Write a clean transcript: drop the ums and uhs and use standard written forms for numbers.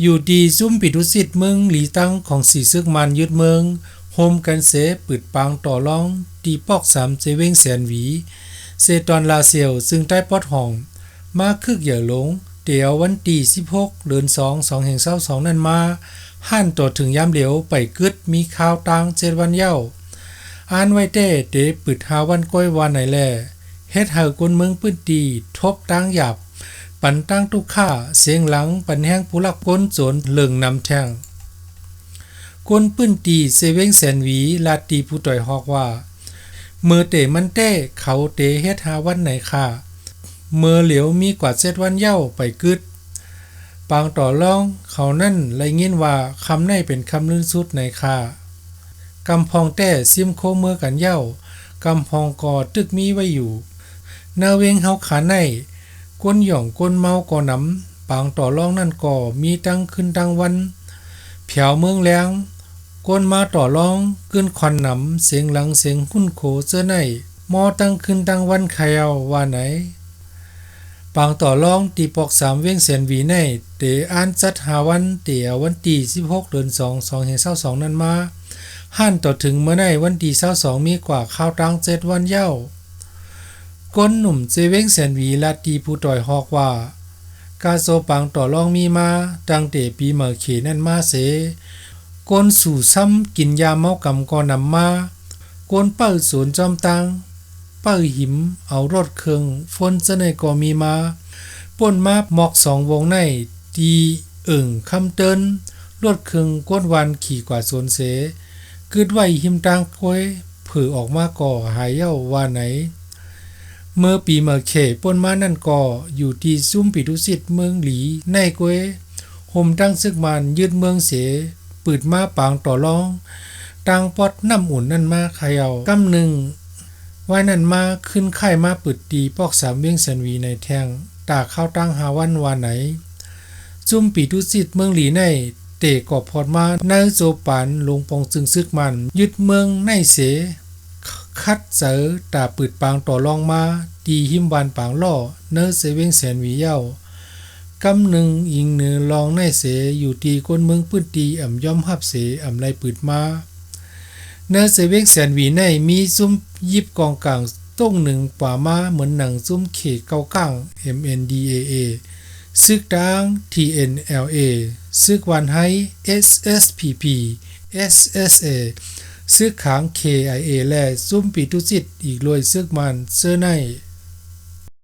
อยู่ดีซุ่มปิดุสิทธิ์เมืองหลีตั้งของสีซึกมันยึดเมืองโฮมกันเสปืดปางต่อรองตีปอก3เจเว้งแสนหวีเซตอนลาเซียวซึ่งใต้ปอดห้องมาคึกเหย่อหลงเตียววันที่16เดือน2 2022นั้นมาหั่นต่อถึงยามเหลียวไปกึดมีข่าวต่าง7วันเย้าอ่านไว้เต้เตปึด5วันก้อยวันไหนแลเฮ็ดให้คนเมืองปื้นตีทบตั้งหยับปันตั้งทุกค่าเสียงหลังปันแห้งผู้ลักก้นโจรเลิงนำแท่งคนปื้นตีเซเว้งแสนหวีลาตีผู้ต่อยฮอกว่าเมื่อเตมันเต้เขาเตเฮ็ด5วันไหนค่ะเมื่อเหลียวมีกว่า7วันเย้าไปกึดปางต่อรองเขานั่นไลยินว่าคำไหนเป็นคำลื่นสุดในค่ะกำพองแต้ซิมโคเมื่อกันเย้ากำพองกอตึกมีไว้อยู่นาเวงเฮาขาในก้นหย่องก้นเมาก่อนำปางต่อรองนั่นก่อมีตั้งขึ้นตั้งวันเผียวเมืองแรงก้นมาต่อรองขึ้นควันนำเสียงหลังเสียงหุ้นโขเจอในมอตั้งขึ้นตั้งวันใครเอาว่าไหนปางต่อรองตีปอก3เว้งแสนหวีในเตอ่านจัด5วันเตียววันที่16เดือน2 2022นั้นมาหั่นต่อถึงเมื่อในวันที่22มีกว่าข่าวตั้ง7วันเย้าก้นหนุ่มเจเว้งแสนหวีลาตีผู้ต่อยฮอกว่ากาโซปางต่อรองมีมาตั้งแต่ปีเมื่อเขนั่นมาเสก้นสู่ซ้ำกินยาเมากำก่อนำมาก้นเปิ้ลสวนจอมตังเปิ้ลหิมเอารถเครื่องฝนจะในก็มีมาป่นมาหมอก2วงในตีคำเติ้นรถเครื่องก้นวันขี่กว่าสวนเสกึดไว้หิมตังก้อยเผือออกมาก่อหายเย้าว่าไหนเมื่อปีเมื่อเขป่นมานั่นก่ออยู่ที่ซุ้มปิดุสิทธิ์เมืองหลีในกวยห่มตั้งซึกมันยึดเมืองเสปืดมาปางต่อรองตังปอดน้ำอุ่นนั่นมาใครเอากำหนึ่งไว้นั่นมาขึ้นไข่มาปืดตีปอก3เวียงแสนวีในแทงตาเข้าตั้ง5วันวานไหนซุ้มปิดุสิทธิ์เมืองหลีในเตะกอบพอดมาในโจปานลงปองจึงซึกมันยึดเมืองในเสคัดเจอตาปืดปางต่อรองมาตีหิมบานปางล่อเนอเซเว้งแสนวีเย้ากำหนึ่งยิงเนือลองในเสอยู่ตีคนเมืองปื้นตีย่อมหับเสไลปืดมาเนอเซเว้งแสนวีในมีซุ้มยิบกองกลางต้งหนึ่งป่ามาเหมือนหนังซุ้มเขเก้าก้าง MNDAA ซึกดัง TNLA ซึกวันไฮ SSPP SSA ซึกขาง KIA และซุ้มปิตุจิตอีกรวยซึกมันเสื้อใน